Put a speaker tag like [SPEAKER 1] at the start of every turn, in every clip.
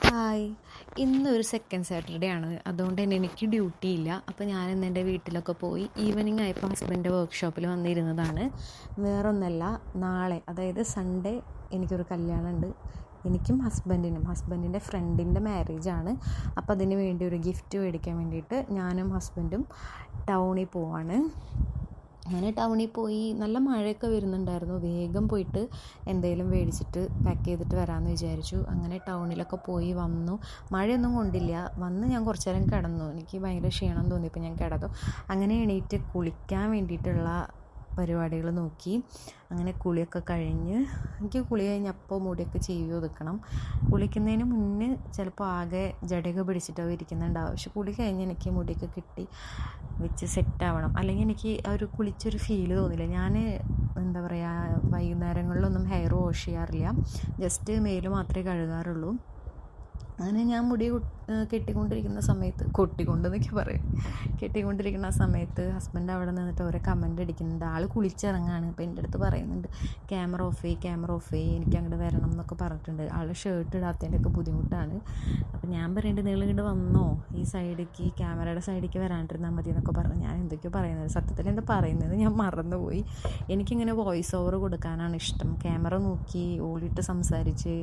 [SPEAKER 1] Hi, ഇന്നൊരു second Saturday ആണ്. അതുകൊണ്ട് തന്നെ എനിക്ക് ഡ്യൂട്ടി ഇല്ല. അപ്പോൾ ഞാൻ ഇന്ന് എൻ്റെ വീട്ടിലൊക്കെ പോയി ഈവനിങ് ആയപ്പോൾ ഹസ്ബൻഡിൻ്റെ വർക്ക്ഷോപ്പിൽ വന്നിരുന്നതാണ്. വേറൊന്നല്ല, നാളെ അതായത് സൺഡേ എനിക്കൊരു കല്യാണമുണ്ട്. എനിക്കും ഹസ്ബൻഡിൻ്റെ ഫ്രണ്ടിൻ്റെ മാരേജാണ്. അപ്പോൾ അതിന് വേണ്ടി ഒരു ഗിഫ്റ്റ് മേടിക്കാൻ വേണ്ടിയിട്ട് ഞാനും ഹസ്ബൻഡും ടൗണിൽ പോവാണ്. അങ്ങനെ ടൗണിൽ പോയി, നല്ല മഴയൊക്കെ വരുന്നുണ്ടായിരുന്നു. വേഗം പോയിട്ട് എന്തെങ്കിലും മേടിച്ചിട്ട് പാക്ക് ചെയ്തിട്ട് വരാമെന്ന് വിചാരിച്ചു. അങ്ങനെ ടൗണിലൊക്കെ പോയി വന്നു. മഴയൊന്നും കൊണ്ടില്ല. വന്ന് ഞാൻ കുറച്ച് നേരം കിടന്നു. എനിക്ക് ഭയങ്കര ക്ഷീണം തോന്നിയപ്പോൾ ഞാൻ കിടന്നു. അങ്ങനെ എണീറ്റ് കുളിക്കാൻ വേണ്ടിയിട്ടുള്ള പരിപാടികൾ നോക്കി. അങ്ങനെ കുളിയൊക്കെ കഴിഞ്ഞ്, എനിക്ക് കുളി കഴിഞ്ഞപ്പോൾ മുടിയൊക്കെ ചീവി ഒതുക്കണം. കുളിക്കുന്നതിന് മുന്നേ ചിലപ്പോൾ ആകെ ജടയൊക്കെ പിടിച്ചിട്ടൊക്കെ ഇരിക്കുന്നുണ്ടാവും. പക്ഷെ കുളി കഴിഞ്ഞ് എനിക്ക് മുടിയൊക്കെ കിട്ടി വെച്ച് സെറ്റാവണം, അല്ലെങ്കിൽ എനിക്ക് ആ ഒരു കുളിച്ചൊരു ഫീല് തോന്നില്ല. ഞാൻ എന്താ പറയുക, വൈകുന്നേരങ്ങളിലൊന്നും ഹെയർ വാഷ് ചെയ്യാറില്ല. ജസ്റ്റ് മേല് മാത്രമേ കഴുകാറുള്ളൂ. അങ്ങനെ ഞാൻ മുടി കെട്ടിക്കൊണ്ടിരിക്കുന്ന സമയത്ത് കെട്ടിക്കൊണ്ടിരിക്കുന്ന സമയത്ത് ഹസ്ബൻഡ് അവിടെ നിന്നിട്ട് ഓരോ കമൻ്റ് അടിക്കുന്നുണ്ട്. ആൾ കുളിച്ചിറങ്ങാണ്. അപ്പോൾ എൻ്റെ അടുത്ത് പറയുന്നുണ്ട്, ക്യാമറ ഓഫ് ചെയ്യ്, എനിക്ക് അങ്ങോട്ട് വരണം എന്നൊക്കെ പറഞ്ഞിട്ടുണ്ട്. ആൾ ഷർട്ട് ഇടാത്തതിൻ്റെയൊക്കെ ബുദ്ധിമുട്ടാണ്. അപ്പോൾ ഞാൻ പറയുന്നുണ്ട്, നിങ്ങൾ ഇങ്ങോട്ട് വന്നോ, ഈ സൈഡിലേക്ക്, ക്യാമറയുടെ സൈഡിലേക്ക് വരാണ്ടിരുന്നാൽ മതി എന്നൊക്കെ പറഞ്ഞു. ഞാൻ എന്തൊക്കെയോ പറയുന്നത്, സത്യത്തിൽ എന്താ പറയുന്നത് ഞാൻ മറന്നുപോയി. എനിക്കിങ്ങനെ വോയിസ് ഓവർ കൊടുക്കാനാണ് ഇഷ്ടം. ക്യാമറ നോക്കി ഓടിയിട്ട് സംസാരിച്ച്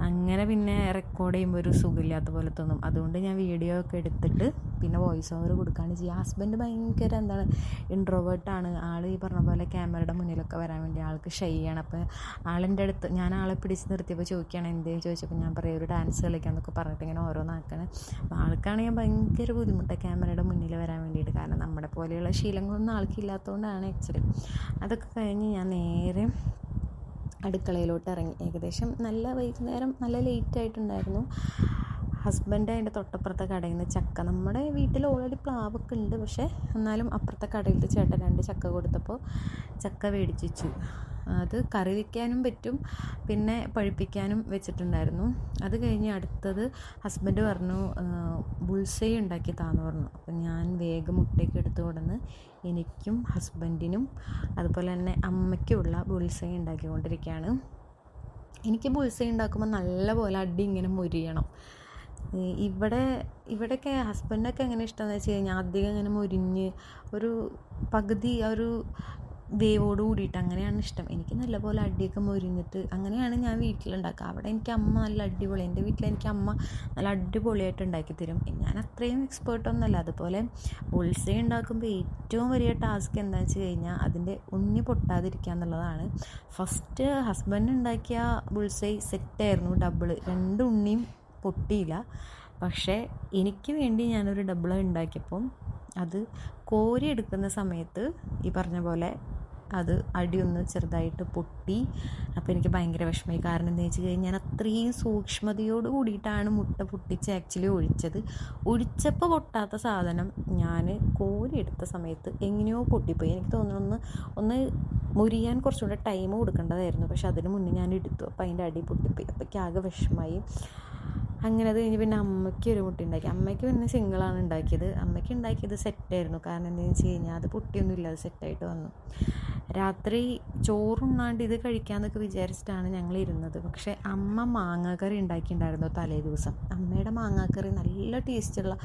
[SPEAKER 1] അങ്ങനെ പിന്നെ റെക്കോർഡ് ചെയ്യുമ്പോൾ ഒരു സുഖമില്ലാത്ത പോലെ തോന്നും. അതുകൊണ്ട് ഞാൻ വീഡിയോ ഒക്കെ എടുത്തിട്ട് പിന്നെ വോയിസ് ഓവർ കൊടുക്കുകയാണ് ചെയ്യുക. ഹസ്ബൻഡ് ഭയങ്കര ഇൻട്രോവേർട്ടാണ്. ആൾ ഈ പറഞ്ഞ പോലെ ക്യാമറയുടെ മുന്നിലൊക്കെ വരാൻ വേണ്ടി ആൾക്ക് ഷൈ ആണ്. അപ്പോൾ ആളിൻ്റെ അടുത്ത് ഞാൻ ആളെ പിടിച്ച് നിർത്തിയപ്പോൾ ചോദിക്കുകയാണ് എന്തേലും ചോദിച്ചപ്പോൾ ഞാൻ പറയും ഒരു ഡാൻസ് കളിക്കാമെന്നൊക്കെ പറഞ്ഞിട്ട് ഇങ്ങനെ ഓരോന്നാക്കാണ്. അപ്പോൾ ആൾക്കാണെങ്കിൽ ഭയങ്കര ബുദ്ധിമുട്ടാണ് ക്യാമറയുടെ മുന്നിൽ വരാൻ വേണ്ടിയിട്ട്. കാരണം നമ്മുടെ പോലെയുള്ള ശീലങ്ങളൊന്നും ആൾക്കില്ലാത്തതുകൊണ്ടാണ് ആക്ച്വലി. അതൊക്കെ കഴിഞ്ഞ് ഞാൻ നേരെ അടുക്കളയിലോട്ട് ഇറങ്ങി. ഏകദേശം നല്ല വൈകുന്നേരം, നല്ല ലേറ്റായിട്ടുണ്ടായിരുന്നു. ഹസ്ബൻഡ് അതിൻ്റെ തൊട്ടപ്പുറത്തെ കടയിൽ നിന്ന് ചക്ക, നമ്മുടെ വീട്ടിൽ ഓൾറെഡി പ്ലാവൊക്കെ ഉണ്ട്, പക്ഷേ എന്നാലും അപ്പുറത്തെ കടയിൽ ചേട്ടൻ 2 ചക്ക കൊടുത്തപ്പോൾ ചക്ക മേടിച്ച് വെച്ചു. അത് കറി വയ്ക്കാനും പറ്റും, പിന്നെ പഴുപ്പിക്കാനും വെച്ചിട്ടുണ്ടായിരുന്നു. അത് കഴിഞ്ഞ് അടുത്തത് ഹസ്ബൻഡ് പറഞ്ഞു ബുൾസൈ ഉണ്ടാക്കി താന്ന് പറഞ്ഞു. അപ്പം ഞാൻ വേഗം മുട്ടയൊക്കെ എടുത്ത് കൊടുന്ന് എനിക്കും ഹസ്ബൻഡിനും അതുപോലെ തന്നെ അമ്മയ്ക്കുമുള്ള ബുൾസൈ ഉണ്ടാക്കിക്കൊണ്ടിരിക്കുകയാണ്. എനിക്ക് ബുൾസൈ ഉണ്ടാക്കുമ്പോൾ നല്ലപോലെ അടി ഇങ്ങനെ മുരിയണം. ഇവിടെയൊക്കെ ഹസ്ബൻഡൊക്കെ എങ്ങനെ ഇഷ്ടമെന്ന് വെച്ച് കഴിഞ്ഞാൽ അധികം ഇങ്ങനെ മുരിഞ്ഞ് ഒരു പകുതി ഒരു വേവോട് കൂടിയിട്ട് അങ്ങനെയാണ് ഇഷ്ടം. എനിക്ക് നല്ലപോലെ അടിയൊക്കെ മുരിഞ്ഞിട്ട് അങ്ങനെയാണ് ഞാൻ വീട്ടിലുണ്ടാക്കുക. അവിടെ എനിക്ക് അമ്മ നല്ല അടിപൊളി, എൻ്റെ വീട്ടിൽ എനിക്ക് അമ്മ നല്ല അടിപൊളിയായിട്ട് ഉണ്ടാക്കി തരും. ഞാൻ അത്രയും എക്സ്പേർട്ടൊന്നുമല്ല. അതുപോലെ ബുൾസൈ ഉണ്ടാക്കുമ്പോൾ ഏറ്റവും വലിയ ടാസ്ക് എന്താണെന്ന് വെച്ച് കഴിഞ്ഞാൽ അതിൻ്റെ ഉണ്ണി പൊട്ടാതിരിക്കുക എന്നുള്ളതാണ്. ഫസ്റ്റ് ഹസ്ബൻഡ് ഉണ്ടാക്കിയ ബുൾസൈ സെറ്റായിരുന്നു, ഡബിൾ, 2 ഉണ്ണിയും പൊട്ടിയില്ല. പക്ഷേ എനിക്ക് വേണ്ടി ഞാനൊരു ഡബിൾ ഉണ്ടാക്കിയപ്പം അത് കോരി എടുക്കുന്ന സമയത്ത് ഈ പറഞ്ഞ പോലെ അത് അടിയൊന്ന് ചെറുതായിട്ട് പൊട്ടി. അപ്പോൾ എനിക്ക് ഭയങ്കര വിഷമമായി. കാരണം എന്താ വെച്ച് കഴിഞ്ഞാൽ ഞാൻ അത്രയും സൂക്ഷ്മതയോട് കൂടിയിട്ടാണ് മുട്ട പൊട്ടിച്ച് ആക്ച്വലി ഒഴിച്ചപ്പോൾ പൊട്ടാത്ത സാധനം ഞാൻ കോരി എടുത്ത സമയത്ത് എങ്ങനെയോ പൊട്ടിപ്പോയി. എനിക്ക് തോന്നുന്നു ഒന്ന് മുരിയാൻ കുറച്ചുകൂടെ ടൈം കൊടുക്കേണ്ടതായിരുന്നു. പക്ഷെ അതിന് മുന്നേ ഞാൻ എടുത്തു. അപ്പോൾ അതിൻ്റെ അടി പൊട്ടിപ്പോയി. അപ്പോൾ എനിക്ക് ആകെ വിഷമമായി. അങ്ങനെ അത് കഴിഞ്ഞ് പിന്നെ അമ്മയ്ക്ക് ഒരു മുട്ട ഉണ്ടാക്കി. അമ്മയ്ക്ക് പിന്നെ സിംഗിളാണ് ഉണ്ടാക്കിയത്. അമ്മയ്ക്ക് ഉണ്ടാക്കിയത് സെറ്റായിരുന്നു. കാരണം എന്താണെന്ന് വെച്ച് കഴിഞ്ഞാൽ അത് പൊട്ടിയൊന്നുമില്ല, അത് സെറ്റായിട്ട് വന്നു. രാത്രി ചോറുണ്ണാണ്ട് ഇത് കഴിക്കാമെന്നൊക്കെ വിചാരിച്ചിട്ടാണ് ഞങ്ങൾ ഇരുന്നത്. പക്ഷേ അമ്മ മാങ്ങാക്കറി ഉണ്ടാക്കിയിട്ടുണ്ടായിരുന്നു തലേ ദിവസം. അമ്മയുടെ മാങ്ങാക്കറി നല്ല ടേസ്റ്റുള്ള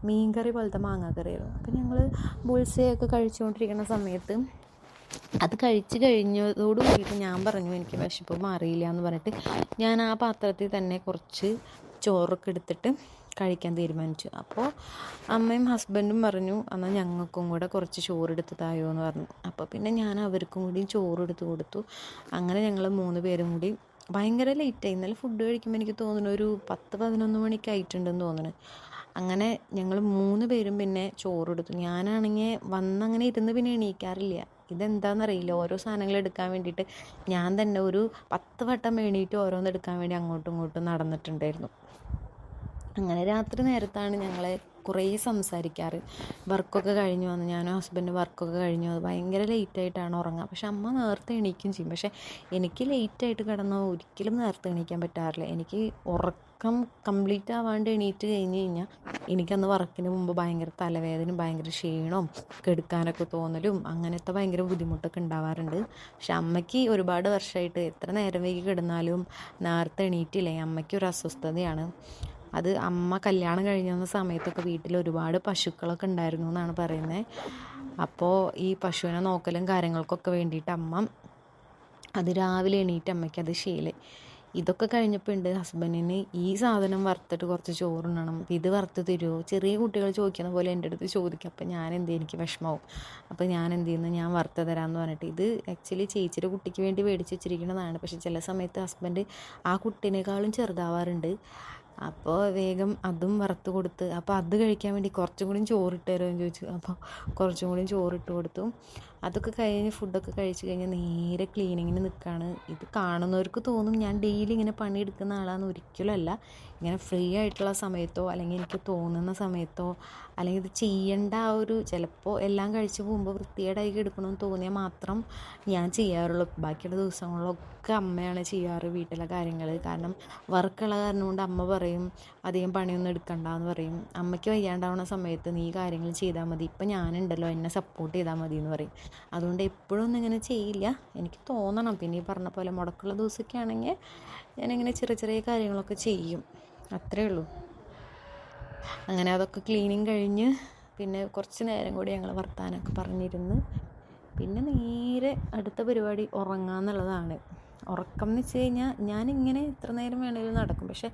[SPEAKER 1] മീൻകറി പോലത്തെ മാങ്ങാക്കറിയായിരുന്നു. അപ്പോൾ ഞങ്ങൾ ബുൾസൈയൊക്കെ കഴിച്ചുകൊണ്ടിരിക്കുന്ന സമയത്ത് അത് കഴിച്ച് കഴിഞ്ഞതോട് കൂടിയിട്ട് ഞാൻ പറഞ്ഞു എനിക്ക് വിശപ്പ് മാറിയില്ല എന്ന് പറഞ്ഞിട്ട് ഞാൻ ആ പാത്രത്തിൽ തന്നെ കുറച്ച് ചോറൊക്കെ എടുത്തിട്ട് കഴിക്കാൻ തീരുമാനിച്ചു. അപ്പോൾ അമ്മയും ഹസ്ബൻഡും പറഞ്ഞു എന്നാൽ ഞങ്ങൾക്കും കൂടെ കുറച്ച് ചോറെടുത്ത് തായോ എന്ന് പറഞ്ഞു. അപ്പോൾ പിന്നെ ഞാൻ അവർക്കും കൂടി ചോറെടുത്ത് കൊടുത്തു. അങ്ങനെ ഞങ്ങൾ 3 പേരും കൂടി ഭയങ്കര ലേറ്റായി. ഇന്നലെ ഫുഡ് കഴിക്കുമ്പോൾ എനിക്ക് തോന്നുന്നു ഒരു 10-11 മണിക്കായിട്ടുണ്ടെന്ന് തോന്നുന്നു. അങ്ങനെ ഞങ്ങൾ 3 പേരും പിന്നെ ചോറെടുത്തു. ഞാനാണെങ്കിൽ വന്നങ്ങനെ ഇരുന്ന് പിന്നെ എണീക്കാറില്ല. ഇതെന്താണെന്നറിയില്ല, ഓരോ സാധനങ്ങൾ എടുക്കാൻ വേണ്ടിയിട്ട് ഞാൻ തന്നെ ഒരു 10 വട്ടം എണീറ്റ് ഓരോന്ന് എടുക്കാൻ വേണ്ടി അങ്ങോട്ടും ഇങ്ങോട്ടും നടന്നിട്ടുണ്ടായിരുന്നു. അങ്ങനെ രാത്രി നേരത്താണ് ഞങ്ങൾ കുറേ സംസാരിക്കാറ്. വർക്കൊക്കെ കഴിഞ്ഞ് വന്ന് ഞാനും ഹസ്ബൻഡ് വർക്കൊക്കെ കഴിഞ്ഞ് വന്ന് ഭയങ്കര ലേറ്റായിട്ടാണ് ഉറങ്ങുക. പക്ഷെ അമ്മ നേരത്തെ എണീക്കും ചെയ്യും. പക്ഷേ എനിക്ക് ലേറ്റായിട്ട് കിടന്നാൽ ഒരിക്കലും നേരത്തെ എണീക്കാൻ പറ്റാറില്ല. എനിക്ക് ഉറക്കം കംപ്ലീറ്റ് ആവാണ്ട് എണീറ്റ് കഴിഞ്ഞ് കഴിഞ്ഞാൽ എനിക്കന്ന് വർക്കിന് മുമ്പ് ഭയങ്കര തലവേദനയും ഭയങ്കര ക്ഷീണവും കെടുക്കാനൊക്കെ തോന്നലും അങ്ങനത്തെ ഭയങ്കര ബുദ്ധിമുട്ടൊക്കെ ഉണ്ടാവാറുണ്ട്. പക്ഷെ അമ്മയ്ക്ക് ഒരുപാട് വർഷമായിട്ട് എത്ര നേരം വൈകി കിടന്നാലും നേരത്തെ എണീറ്റില്ലേ അമ്മയ്ക്കൊരു അസ്വസ്ഥതയാണ്. അത് അമ്മ കല്യാണം കഴിഞ്ഞ സമയത്തൊക്കെ വീട്ടിൽ ഒരുപാട് പശുക്കളൊക്കെ ഉണ്ടായിരുന്നു എന്നാണ് പറയുന്നത്. അപ്പോൾ ഈ പശുവിനെ നോക്കലും കാര്യങ്ങൾക്കൊക്കെ വേണ്ടിയിട്ട് അമ്മ അത് രാവിലെ എണീറ്റ് അമ്മയ്ക്കത് ശീലം. ഇതൊക്കെ കഴിഞ്ഞപ്പോൾ ഉണ്ട് ഹസ്ബൻഡിന് ഈ സാധനം വറുത്തിട്ട് കുറച്ച് ചോറുണ്ണണം, ഇത് വറുത്ത് തരുമോ, ചെറിയ കുട്ടികൾ ചോദിക്കുന്ന പോലെ എൻ്റെ അടുത്ത് ചോദിക്കും. അപ്പോൾ ഞാൻ എനിക്ക് വിഷമാവും. അപ്പോൾ ഞാൻ ചെയ്യുന്നു, ഞാൻ വറുത്ത് തരാമെന്ന് പറഞ്ഞിട്ട്. ഇത് ആക്ച്വലി ചേച്ചിയുടെ കുട്ടിക്ക് വേണ്ടി മേടിച്ച് വെച്ചിരിക്കുന്നതാണ്. പക്ഷെ ചില സമയത്ത് ഹസ്ബൻഡ് ആ കുട്ടീനേക്കാളും ചെറുതാവാറുണ്ട്. അപ്പോൾ വേഗം അതും വറുത്ത് കൊടുത്ത്, അപ്പോൾ അത് കഴിക്കാൻ വേണ്ടി കുറച്ചും കൂടി ചോറിട്ട് തരുമെന്ന് ചോദിച്ചു. അപ്പോൾ കുറച്ചും കൂടി ചോറിട്ട് കൊടുത്തു. അതൊക്കെ കഴിഞ്ഞ് ഫുഡൊക്കെ കഴിച്ച് കഴിഞ്ഞ് നേരെ ക്ലീനിങ്ങിന് നിൽക്കുകയാണ്. ഇത് കാണുന്നവർക്ക് തോന്നും ഞാൻ ഡെയിലി ഇങ്ങനെ പണിയെടുക്കുന്ന ആളാണെന്ന്. ഒരിക്കലും അല്ല. ഇങ്ങനെ ഫ്രീ ആയിട്ടുള്ള സമയത്തോ അല്ലെങ്കിൽ എനിക്ക് തോന്നുന്ന സമയത്തോ അല്ലെങ്കിൽ ഇത് ചെയ്യേണ്ട ആ ഒരു ചിലപ്പോൾ എല്ലാം കഴിച്ച് പോകുമ്പോൾ വൃത്തികേടായി എടുക്കണമെന്ന് തോന്നിയാൽ മാത്രം ഞാൻ ചെയ്യാറുള്ളൂ. ബാക്കിയുള്ള ദിവസങ്ങളിലൊക്കെ അമ്മയാണ് ചെയ്യാറ് വീട്ടിലെ കാര്യങ്ങൾ. കാരണം വർക്കുള്ള കാരണം കൊണ്ട് അമ്മ പറയും അധികം പണിയൊന്നും എടുക്കണ്ടെന്ന് പറയും. അമ്മയ്ക്ക് വയ്യാണ്ടാവുന്ന സമയത്ത് നീ കാര്യങ്ങൾ ചെയ്താൽ മതി, ഇപ്പം ഞാനുണ്ടല്ലോ എന്നെ സപ്പോർട്ട് ചെയ്താൽ മതി എന്ന് പറയും. അതുകൊണ്ട് എപ്പോഴും ഒന്നും ഇങ്ങനെ ചെയ്യില്ല, എനിക്ക് തോന്നണം. പിന്നെ ഈ പറഞ്ഞ പോലെ മുടക്കുള്ള ദിവസമൊക്കെ ആണെങ്കിൽ ഞാനിങ്ങനെ ചെറിയ ചെറിയ കാര്യങ്ങളൊക്കെ ചെയ്യും, അത്രേ ഉള്ളൂ. അങ്ങനെ അതൊക്കെ ക്ലീനിങ് കഴിഞ്ഞ് പിന്നെ കുറച്ച് നേരം കൂടി ഞങ്ങൾ വർത്താനമൊക്കെ പറഞ്ഞിരുന്ന് പിന്നെ നേരെ അടുത്ത പരിപാടി ഉറങ്ങാന്നുള്ളതാണ്. ഉറക്കം എന്ന് വെച്ച് കഴിഞ്ഞാൽ ഞാനിങ്ങനെ എത്ര നേരം വേണമെങ്കിലും നടക്കും. പക്ഷെ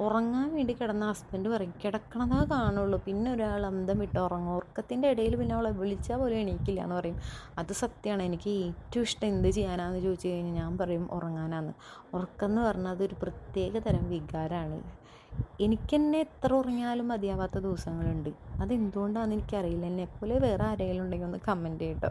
[SPEAKER 1] ഉറങ്ങാൻ വേണ്ടി കിടന്ന ഹസ്ബൻഡ് പറയും കിടക്കണതാ കാണുള്ളൂ, പിന്നെ ഒരാൾ അന്തം വിട്ട് ഉറങ്ങും, ഉറക്കത്തിൻ്റെ ഇടയിൽ പിന്നെ അവളെ വിളിച്ചാൽ പോലും എണീക്കില്ല എന്ന് പറയും. അത് സത്യമാണ്. എനിക്ക് ഏറ്റവും ഇഷ്ടം എന്ത് ചെയ്യാനാണെന്ന് ചോദിച്ചു കഴിഞ്ഞാൽ ഞാൻ പറയും ഉറങ്ങാനാണ്. ഉറക്കം എന്ന് പറഞ്ഞാൽ അതൊരു പ്രത്യേക തരം വികാരമാണ്. എനിക്ക് തന്നെ എത്ര ഉറങ്ങിയാലും മതിയാവാത്ത ദിവസങ്ങളുണ്ട്. അതെന്തുകൊണ്ടാണെന്ന് എനിക്കറിയില്ല. എന്നെപ്പോലെ വേറെ ആരെങ്കിലും ഉണ്ടെങ്കിൽ ഒന്ന് കമൻറ്റ് ചെയ്യട്ടോ.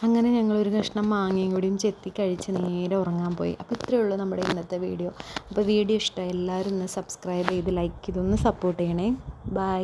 [SPEAKER 1] അങ്ങനെ ഞങ്ങളൊരു കഷ്ണം മാങ്ങയും കൂടിയും ചെത്തി കഴിച്ച് നേരെ ഉറങ്ങാൻ പോയി. അപ്പോൾ ഇത്രയേ ഉള്ളൂ നമ്മുടെ ഇന്നത്തെ വീഡിയോ. അപ്പോൾ വീഡിയോ ഇഷ്ടമായി എല്ലാവരും ഒന്ന് സബ്സ്ക്രൈബ് ചെയ്ത് ലൈക്ക് ചെയ്തൊന്ന് സപ്പോർട്ട് ചെയ്യണേ. ബൈ.